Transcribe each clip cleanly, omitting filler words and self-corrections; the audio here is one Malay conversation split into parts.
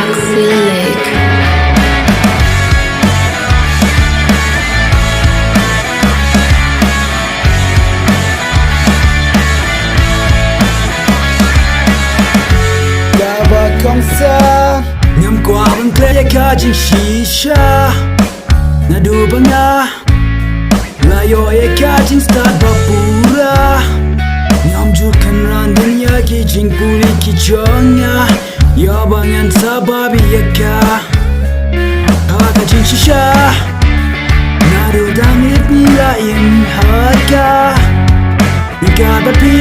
Acrylic. Comme ça ngam kwa bang kle ka jing shisha na du banga la yo e ka jing start bapura ngam ju kan ran dunya ki jing puri ki jonya yo bangan sababi ya ka jing shisha na du damit ni la in harga ika bapi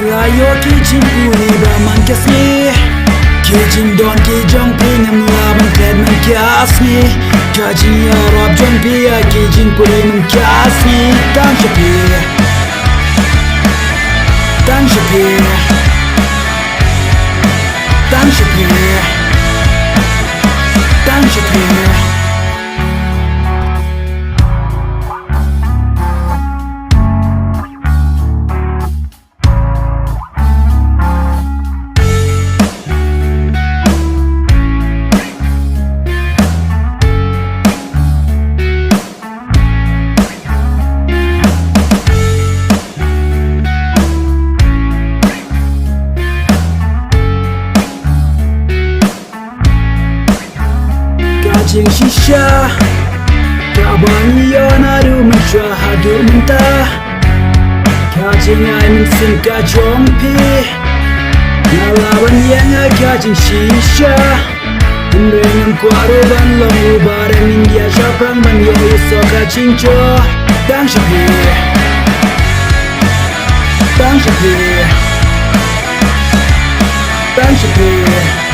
Layo kijing puri baman kasni Kijing don kijong pinam laban ked man kasni Kajing yarab jong pia kijing puri man kasni Tang shapir Tang shapir Tang shapir Tang shapir Jing shisha Kabang yon adu menshwa hadu mentah Kajing ay mensin kajong pi Nalaban yang kajing shisha Dengan kuaruban lamu bareng India syapang man yo iso kajing cho Tang shapir Tang shapir Tang shapir